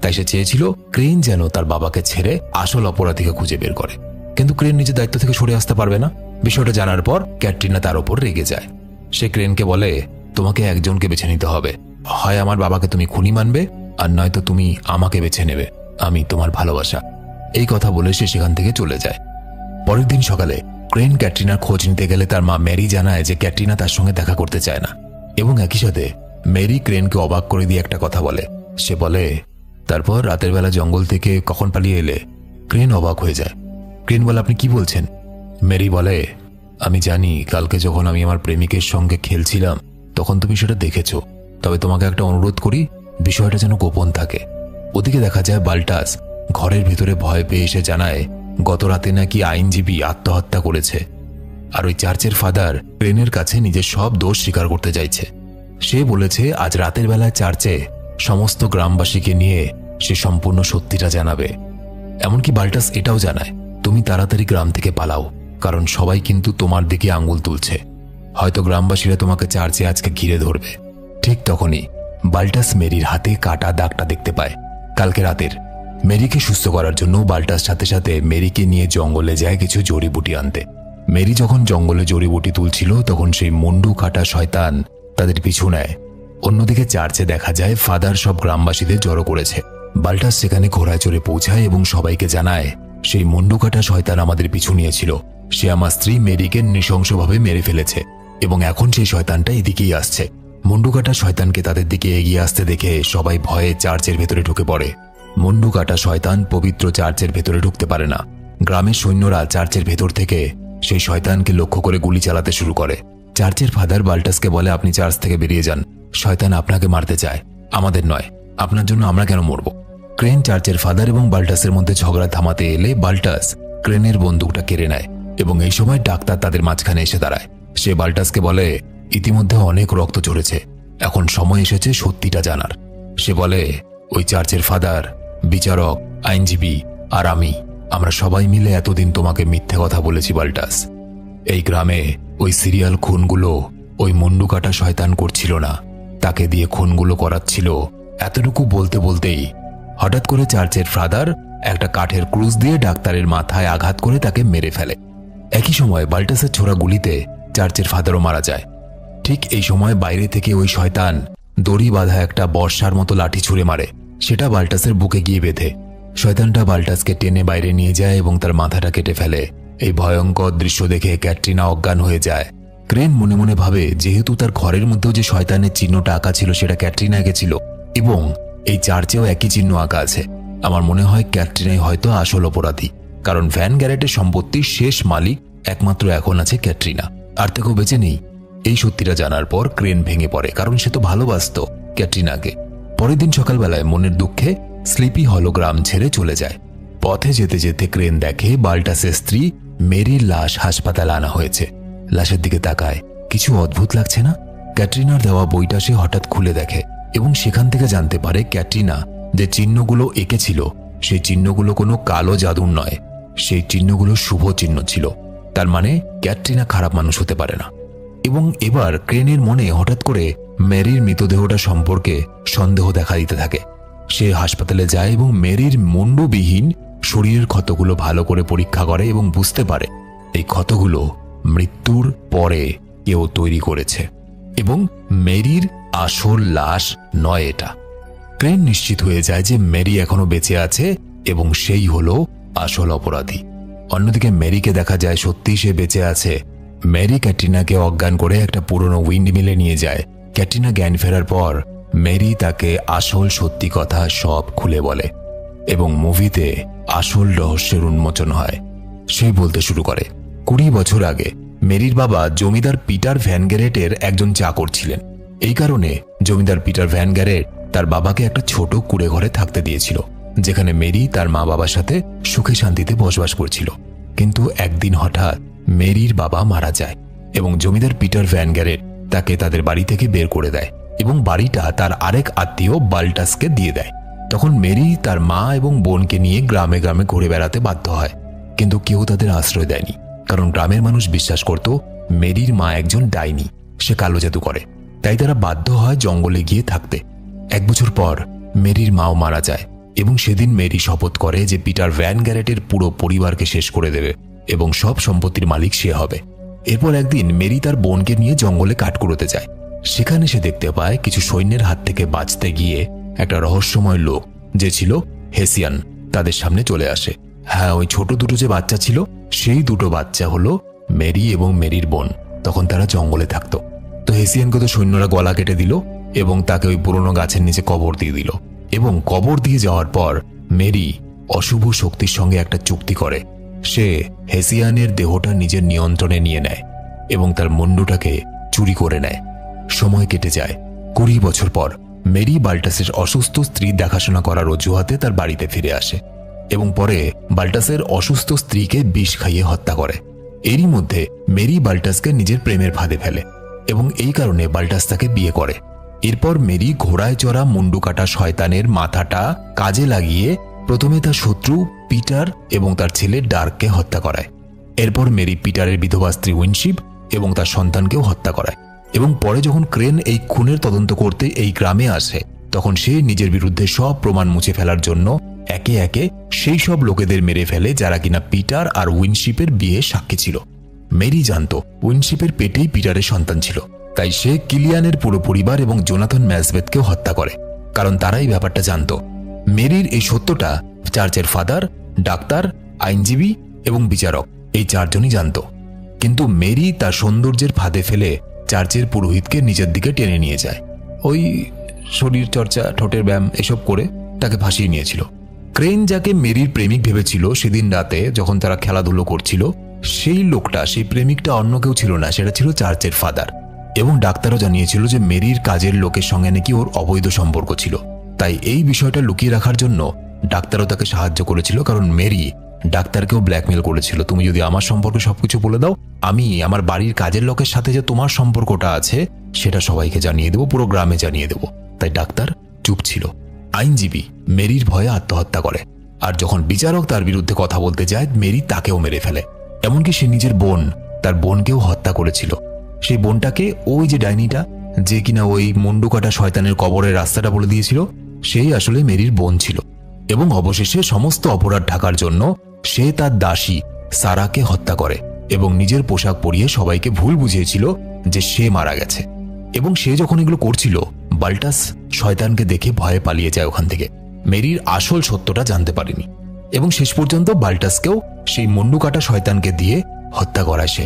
তাই সে চেয়েছিল ক্রেন যেন তার বাবাকে ছেড়ে আসল অপরাধীকে খুঁজে বের করে। কিন্তু ক্রেন নিজের দায়িত্ব থেকে সরে আসতে পারবে না। বিষয়টা জানার পর ক্যাটরিনা তার উপর রেগে যায়। সে ক্রেনকে বলে, তোমাকে একজনকে বেছে নিতে হবে, হয় আমার বাবাকে তুমি খুনি মানবে আর নয়তো তুমি আমাকে বেছে নেবে, আমি তোমার ভালোবাসা। এই কথা বলে সে সেখান থেকে চলে যায়। পরের দিন সকালে ক্রেন ক্যাটরিনার খোঁজ নিতে গেলে তার মা মেরি জানায় যে ক্যাটরিনা তার সঙ্গে দেখা করতে চায় না। এবং একই সাথে মেরি ক্রেনকে অবাক করে দিয়ে একটা কথা বলে। সে বলে, তারপর রাতের বেলা জঙ্গল থেকে কখন পালিয়ে এলে? ক্রেন অবাক হয়ে যায়। ক্রেন বলে, আপনি কি বলছেন? মেরি বলে, আমি জানি কালকে যখন আমি আমার প্রেমিকের সঙ্গে খেলছিলাম তখন তুমি সেটা দেখেছো, তবে তোমাকে একটা অনুরোধ করি, বিষয়টা যেন গোপন থাকে। ওদিকে দেখা যায় বাল্টাস ঘরের ভিতরে ভয় পেয়ে এসে জানায় গত রাতে নাকি আইনজীবী আত্মহত্যা করেছে। আর ওই চার্চের ফাদার ক্রেনের কাছে নিজের সব দোষ স্বীকার করতে চাইছে। সে বলেছে আজ রাতের বেলায় চার্চে সমস্ত গ্রামবাসীকে নিয়ে সে সম্পূর্ণ সত্যিটা জানাবে। এমনকি বাল্টাস এটাও জানায়, তুমি তাড়াতাড়ি গ্রাম থেকে পালাও, কারণ সবাই কিন্তু তোমার দিকে আঙ্গুল তুলছে। হয়তো গ্রামবাসীরা তোমাকে চার্চে আজকে ঘিরে ধরবে। ঠিক তখনই বাল্টাস মেরির হাতে কাটা দাগটা দেখতে পায় কালকে রাতের। মেরিকে সুস্থ করার জন্য বাল্টাস সাথে সাথে মেরিকে নিয়ে জঙ্গলে যায় কিছু জড়িবুটি আনতে। মেরি যখন জঙ্গলে জড়িবুটি তুলছিল তখন সেই মুন্ডু কাটা শয়তান তাদের পিছু নেয়। অন্যদিকে চার্চে দেখা যায় ফাদার সব গ্রামবাসীদের জড়ো করেছে। বাল্টাস সেখানে ঘোড়ায় চড়ে পৌঁছায় এবং সবাইকে জানায়, সেই মুন্ডু কাটা শয়তান আমাদের পিছু নিয়েছিল। সে আমার স্ত্রী মেরিকে নৃশংসভাবে মেরে ফেলেছে এবং এখন সেই শয়তানটা এদিকেই আসছে। মুন্ডু কাটা শয়তানকে তাদের দিকে এগিয়ে আসতে দেখে সবাই ভয়ে চার্চের ভেতরে ঢুকে পড়ে। মুন্ডু কাটা শয়তান পবিত্র চার্চের ভেতরে ঢুকতে পারে না। গ্রামের সৈন্যরা চার্চের ভেতর থেকে সেই শয়তানকে লক্ষ্য করে গুলি চালাতে শুরু করে। চার্চের ফাদার বাল্টাসকে বলে, আপনি চার্চ থেকে বেরিয়ে যান, শয়তান আপনাকে মারতে চায়, আমাদের নয়, আপনার জন্য আমরা কেন মরব? ক্রেন চার্চের ফাদার এবং বাল্টাসের মধ্যে ঝগড়া থামাতে এলে বাল্টাস ক্রেনের বন্দুকটা কেড়ে নেয় এবং এই সময় ডাক্তার তাদের মাঝখানে এসে দাঁড়ায়। সে বাল্টাসকে বলে, ইতিমধ্যে অনেক রক্ত ঝরেছে, এখন সময় এসেছে সত্যিটা জানার। সে বলে, ওই চার্চের ফাদার, বিচারক, আইনজীবী আর আমরা সবাই মিলে এতদিন তোমাকে মিথ্যে কথা বলেছি বাল্টাস। এই গ্রামে ওই সিরিয়াল খুনগুলো ওই মুন্ডু কাটা শয়তান করছিল না, তাকে দিয়ে খুনগুলো করাচ্ছিল। এতটুকু বলতে বলতেই হঠাৎ করে চার্চের ফাদার একটা কাঠের ক্রুশ দিয়ে ডাক্তারের মাথায় আঘাত করে তাকে মেরে ফেলে। একই সময় বাল্টাসের ছোড়া গুলিতে চার্চের ফাদারও মারা যায়। ঠিক এই সময় বাইরে থেকে ওই শয়তান দড়ি বাঁধা একটা বর্ষার মতো লাঠি ছুঁড়ে মারে। সেটা বাল্টাসের বুকে গিয়ে বেঁধে শয়তানটা বাল্টাসকে টেনে বাইরে নিয়ে যায় এবং তার মাথাটা কেটে ফেলে। এই ভয়ঙ্কর দৃশ্য দেখে ক্যাটরিনা অজ্ঞান হয়ে যায়। ক্রেন মনে মনে ভাবে, যেহেতু তার ঘরের মধ্যেও যে শয়তানের চিহ্নটা আঁকা ছিল সেটা ক্যাটরিনা এঁকেছিল এবং এই চার্চেও একই চিহ্ন আঁকা আছে, আমার মনে হয় ক্যাটরিনাই হয়তো আসল অপরাধী, কারণ ভ্যান গ্যারেটের সম্পত্তির শেষ মালিক একমাত্র এখন আছে ক্যাটরিনা। আর থেকেও বেঁচে নেই। এই সত্যিটা জানার পর ক্রেন ভেঙে পড়ে, কারণ সে তো ভালোবাসত ক্যাটরিনাকে। পরের দিন সকালবেলায় মনের দুঃখে স্লিপি হলো গ্রাম ছেড়ে চলে যায়। পথে যেতে যেতে ক্রেন দেখে বাল্টাসের স্ত্রী মেরির লাশ হাসপাতালে আনা হয়েছে। লাশের দিকে তাকায়, কিছু অদ্ভুত লাগছে না? ক্যাটরিনার দেওয়া বইটা সে হঠাৎ খুলে দেখে এবং সেখান থেকে জানতে পারে ক্যাটরিনা যে চিহ্নগুলো এঁকেছিল সেই চিহ্নগুলো কোনো কালো জাদুর নয়, সেই চিহ্নগুলো শুভ চিহ্ন ছিল। তার মানে ক্যাটরিনা খারাপ মানুষ হতে পারে না। এবং এবার ক্রেনের মনে হঠাৎ করে মেরির মৃতদেহটা সম্পর্কে সন্দেহ দেখা দিতে থাকে। সে হাসপাতালে যায় এবং মেরির মুন্ডবিহীন শরীরের ক্ষতগুলো ভালো করে পরীক্ষা করে এবং বুঝতে পারে এই ক্ষতগুলো মৃত্যুর পরে কেউ তৈরি করেছে এবং মেরির আসল লাশ নয় এটা। ক্রেন নিশ্চিত হয়ে যায় যে মেরি এখনো বেঁচে আছে এবং সেই হলো আসল অপরাধী। অন্যদিকে মেরিকে দেখা যায় সত্যিই সে বেঁচে আছে। মেরি ক্যাটরিনাকে অজ্ঞান করে একটা পুরনো উইন্ডমিলে নিয়ে যায়। ক্যাটরিনা জ্ঞান ফেরার পর মেরি তাকে আসল সত্যি কথা সব খুলে বলে এবং মুভিতে আসল রহস্যের উন্মোচন হয়। সে বলতে শুরু করে 20 বছর আগে মেরির বাবা জমিদার পিটার ভ্যান গ্যারেটের একজন চাকর ছিলেন। এই কারণে জমিদার পিটার ভ্যান গ্যারেট তার বাবাকে একটা ছোট কুঁড়ে ঘরে থাকতে দিয়েছিল, যেখানে মেরি তার মা বাবার সাথে সুখে শান্তিতে বসবাস করছিল। কিন্তু একদিন হঠাৎ মেরির বাবা মারা যায় এবং জমিদার পিটার ভ্যান গ্যারেট তাকে তাদের বাড়ি থেকে বের করে দেয় এবং বাড়িটা তার আরেক আত্মীয় বাল্টাসকে দিয়ে দেয়। তখন মেরি তার মা এবং বোনকে নিয়ে গ্রামে গ্রামে ঘুরে বেড়াতে বাধ্য হয়, কিন্তু কেউ তাদের আশ্রয় দেয়নি, কারণ গ্রামের মানুষ বিশ্বাস করত মেরির মা একজন ডাইনি, সে কালো জাদু করে। তাই তারা বাধ্য হয় জঙ্গলে গিয়ে থাকতে। 1 বছর পর মেরির মাও মারা যায় এবং সেদিন মেরি শপথ করে যে পিটার ভ্যান গ্যারেটের পুরো পরিবারকে শেষ করে দেবে এবং সব সম্পত্তির মালিক সে হবে। এরপর একদিন মেরি তার বোনকে নিয়ে জঙ্গলে কাঠ কুড়োতে যায়। সেখানে সে দেখতে পায় কিছু সৈন্যের হাত থেকে বাঁচতে গিয়ে একটা রহস্যময় লোক, যে ছিল হেসিয়ান, তাদের সামনে চলে আসে। হ্যাঁ, ওই ছোট দুটো যে বাচ্চা ছিল সেই দুটো বাচ্চা হলো মেরি এবং মেরির বোন। তখন তারা জঙ্গলে থাকতো। তো হেসিয়ানকে তো সৈন্যরা গলা কেটে দিল এবং তাকে ওই পুরনো গাছের নিচে কবর দিয়ে দিল। এবং কবর দিয়ে যাওয়ার পর মেরি অশুভ শক্তির সঙ্গে একটা চুক্তি করে। সে হেসিয়ানের দেহটা নিজের নিয়ন্ত্রণে নিয়ে নেয় এবং তার মুন্ডুটাকে চুরি করে নেয়। সময় কেটে যায়। 20 বছর পর মেরি বাল্টাসের অসুস্থ স্ত্রী দেখাশোনা করার অজুহাতে তার বাড়িতে ফিরে আসে এবং পরে বাল্টাসের অসুস্থ স্ত্রীকে বিষ খাইয়ে হত্যা করে। এরই মধ্যে মেরি বাল্টাসকে নিজের প্রেমের ফাঁদে ফেলে এবং এই কারণে বাল্টাস তাকে বিয়ে করে। এরপর মেরি ঘোড়ায় চড়া মুন্ডু কাটা শয়তানের মাথাটা কাজে লাগিয়ে প্রথমে তার শত্রু পিটার এবং তার ছেলে ডার্ককে হত্যা করায়। এরপর মেরি পিটারের বিধবা স্ত্রী উইনশিপ এবং তার সন্তানকেও হত্যা করায়। এবং পরে যখন ক্রেন এই খুনের তদন্ত করতে এই গ্রামে আসে, তখন সে নিজের বিরুদ্ধে সব প্রমাণ মুছে ফেলার জন্য একে একে সেই সব লোকেদের মেরে ফেলে যারা কিনা পিটার আর উইনশিপের বিয়ে সাক্ষী ছিল। মেরি জানত উইনশিপের পেটেই পিটারের সন্তান ছিল, তাই সে কিলিয়ানের পুরো পরিবার এবং জোনাথন ম্যাসবেথকেও হত্যা করে, কারণ তারা এই ব্যাপারটা জানত। মেরির এই সত্যটা চার্চের ফাদার, ডাক্তার, আইনজীবী এবং বিচারক এই 4 জনই জানত। কিন্তু মেরি তার সৌন্দর্যের ফাঁদে ফেলে চার্চের পুরোহিতকে নিজের দিকে টেনে নিয়ে যায়। ওই শরীর চর্চা, ঠোঁটের ব্যায়াম এসব করে তাকে ভাসিয়ে নিয়েছিল। ক্রেন যাকে মেরির প্রেমিক ভেবেছিল, সেদিন রাতে যখন তারা খেলাধুলো করছিল, সেই লোকটা, সেই প্রেমিকটা অন্য কেউ ছিল না, সেটা ছিল চার্চের ফাদার। এবং ডাক্তারও জানিয়েছিল যে মেরির কাজের লোকের সঙ্গে নাকি ওর অবৈধ সম্পর্ক ছিল। তাই এই বিষয়টা লুকিয়ে রাখার জন্য ডাক্তারও তাকে সাহায্য করেছিল, কারণ মেরি ডাক্তারকেও ব্ল্যাকমেল করেছিল, তুমি যদি আমার সম্পর্কে সবকিছু বলে দাও, আমি আমার বাড়ির কাজের লোকের সাথে যে তোমার সম্পর্কটা আছে সেটা সবাইকে জানিয়ে দেবো, পুরো গ্রামে জানিয়ে দেবো। তাই ডাক্তার চুপ ছিল। আইনজীবী মেরির ভয়ে আত্মহত্যা করে, আর যখন বিচারক তার বিরুদ্ধে কথা বলতে যায়, মেরি তাকেও মেরে ফেলে। এমনকি সে নিজের বোন, তার বোনকেও হত্যা করেছিল। সেই বোনটাকে ওই যে ডাইনিটা, যে কিনা ওই মুন্ডু কাটা শয়তানের কবরের রাস্তাটা বলে দিয়েছিল, সেই আসলে মেরির বোন ছিল। এবং অবশেষে সমস্ত অপরাধ ঢাকার জন্য সে তার দাসী সারাকে হত্যা করে এবং নিজের পোশাক পরিয়ে সবাইকে ভুল বুঝিয়েছিল যে সে মারা গেছে। এবং সে যখন এগুলো করছিল, বাল্টাস শয়তানকে দেখে ভয়ে পালিয়ে যায় ওখান থেকে। মেরির আসল সত্যটা জানতে পারেনি এবং শেষ পর্যন্ত বাল্টাসকেও সেই মুন্ডু কাটা শয়তানকে দিয়ে হত্যা করায় সে।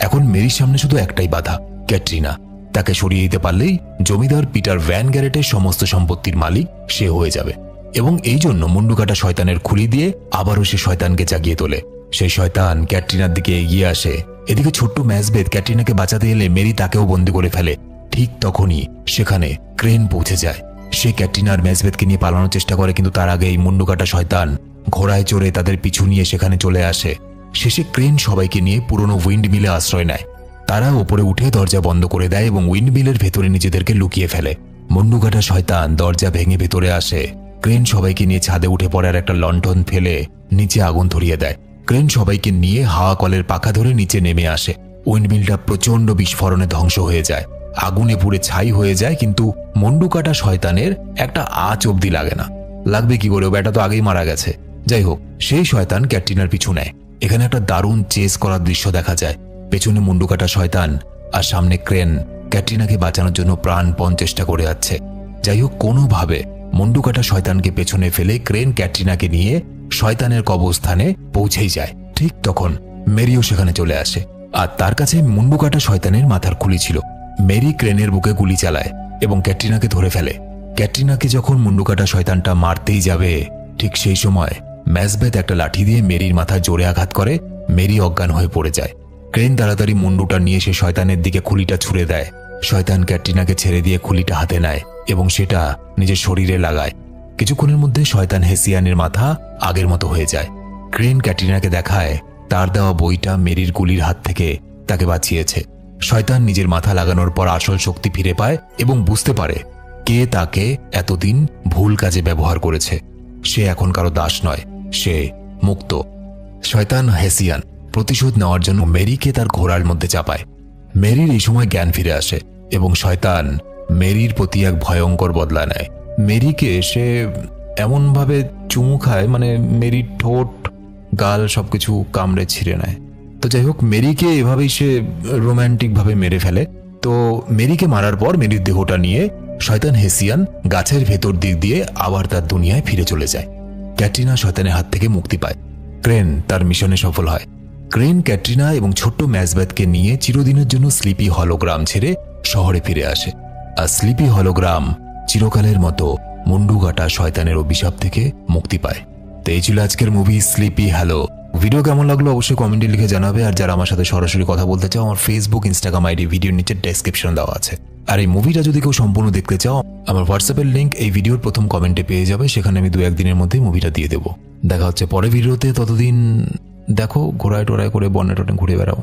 এখন মেরির সামনে শুধু একটাই বাধা, ক্যাটরিনা। তাকে সরিয়ে দিতে পারলেই জমিদার পিটার ভ্যান গ্যারেটের সমস্ত সম্পত্তির মালিক সে হয়ে যাবে। এবং এই জন্য মুন্ডু কাটা শয়তানের খুলি দিয়ে আবারও সে শয়তানকে জাগিয়ে তোলে। সেই শয়তান ক্যাটরিনার দিকে এগিয়ে আসে এদিকে ছোট্ট ম্যাসবেথ ক্যাটরিনাকে বাঁচাতে এলে মেরি তাকেও বন্দি করে ফেলে। ঠিক তখনই সেখানে ক্রেন পৌঁছে যায়। সে ক্যাটরিনা আর ম্যাসবেথকে নিয়ে পালানোর চেষ্টা করে, কিন্তু তার আগে এই মুন্ডুকাটা শয়তান ঘোড়ায় চড়ে তাদের পিছু নিয়ে সেখানে চলে আসে। শেষে ক্রেন সবাইকে নিয়ে পুরনো উইন্ড মিলে আশ্রয় নেয়। তারা ওপরে উঠে দরজা বন্ধ করে দেয় এবং উইন্ড মিলের ভেতরে নিজেদেরকে লুকিয়ে ফেলে। মুন্ডুকাটা শয়তান দরজা ভেঙে ভেতরে আসে। ক্রেন সবাইকে নিয়ে ছাদে উঠে পড়ে আর একটা লণ্ঠন ফেলে নিচে আগুন ধরিয়ে দেয়। ক্রেন সবাইকে নিয়ে হাওয়া কলের পাখা ধরে নিচে নেমে আসে। উইন্ডমিলটা প্রচন্ড বিস্ফোরণে ধ্বংস হয়ে যায়, আগুনে পুড়ে ছাই হয়ে যায়, কিন্তু মুন্ডুকাটা শয়তানের একটা আঁচ অব্দি লাগে না। লাগবে কি করে, ব্যাটা তো আগেই মারা গেছে। যাই হোক, সেই শয়তান ক্যাটরিনার পিছু নেয়। এখানে একটা দারুণ চেস করার দৃশ্য দেখা যায়। পেছনে মুন্ডুকাটা শয়তান আর সামনে ক্রেন ক্যাটরিনাকে বাঁচানোর জন্য প্রাণপণ চেষ্টা করে যাচ্ছে। যাই হোক, কোনোভাবে মুন্ডুকাটা শয়তানকে পেছনে ফেলে ক্রেন ক্যাটরিনাকে নিয়ে শয়তানের কবরস্থানে পৌঁছেই যায়। ঠিক তখন মেরিও সেখানে চলে আসে, আর তার কাছে মুন্ডুকাটা শয়তানের মাথার খুলি ছিল। মেরি ক্রেনের বুকে গুলি চালায় এবং ক্যাটরিনাকে ধরে ফেলে। ক্যাটরিনাকে যখন মুন্ডুকাটা শয়তানটা মারতেই যাবে, ঠিক সেই সময় ম্যাসবেথ একটা লাঠি দিয়ে মেরির মাথায় জোরে আঘাত করে। মেরি অজ্ঞান হয়ে পড়ে যায়। ক্রেন তাড়াতাড়ি মুন্ডুটা নিয়ে সে শয়তানের দিকে খুলিটা ছুড়ে দেয়। শয়তান ক্যাটরিনাকে ছেড়ে দিয়ে খুলিটা হাতে নেয় এবং সেটা নিজের শরীরে লাগায়। কিছুক্ষণের মধ্যে শয়তান হেসিয়ানের মাথা আগের মতো হয়ে যায়। ক্রেন ক্যাটরিনাকে দেখায় তার দেওয়া বইটা মেরির গুলির হাত থেকে তাকে বাঁচিয়েছে। শয়তান নিজের মাথা লাগানোর পর আসল শক্তি ফিরে পায় এবং বুঝতে পারে কে তাকে এতদিন ভুল কাজে ব্যবহার করেছে। সে এখন কারো দাস নয়, সে মুক্ত। শয়তান হেসিয়ান প্রতিশোধ নেওয়ার জন্য মেরিকে তার ঘোড়ার মধ্যে চাপায়। মেরির এই সময় জ্ঞান ফিরে আসে এবং শয়তান মেরির প্রতি এক ভয়ঙ্কর বদলা নেয়। মেরিকে সে এমনভাবে চুমু খায়, মানে মেরির ঠোঁট গাল সবকিছু কামড়ে ছিঁড়ে নেয়। তো যাই হোক, মেরিকে এভাবেই সে রোম্যান্টিকভাবে মেরে ফেলে। তো মেরিকে মারার পর মেরির দেহটা নিয়ে শয়তান হেসিয়ান গাছের ভেতর দিক দিয়ে আবার তার দুনিয়ায় ফিরে চলে যায়। ক্যাটরিনা শয়তানের হাত থেকে মুক্তি পায়। ক্রেন তার মিশনে সফল হয়। ক্রেন ক্যাটরিনা এবং ছোট্ট ম্যাসবেথকে নিয়ে চিরদিনের জন্য স্লিপি হলোগ্রাম ছেড়ে শহরে ফিরে আসে। আর স্লিপি হলোগ্রাম চিরকালের মতো মুন্ডুকাটা শয়তানের অভিশাপ থেকে মুক্তি পায়। তো এই ছিল আজকের মুভি স্লিপি হ্যালো। ভিডিও কেমন লাগলো অবশ্যই কমেন্টে লিখে জানাবে। আর যারা আমার সাথে সরাসরি কথা বলতে চাও, আমার ফেসবুক ইনস্টাগ্রাম আইডি ভিডিওর নিচে ডেসক্রিপশন দেওয়া আছে। আর এই মুভিটা যদি কেউ সম্পূর্ণ দেখতে চাও, আমার হোয়াটসঅ্যাপের লিঙ্ক এই ভিডিওর প্রথম কমেন্টে পেয়ে যাবে। সেখানে আমি 2-1 দিনের মধ্যেই মুভিটা দিয়ে দেবো। দেখা হচ্ছে পরের ভিডিওতে। ততদিন দেখো, ঘোড়ায় টোড়ায় করে বনে টনে ঘুরে বেড়াও।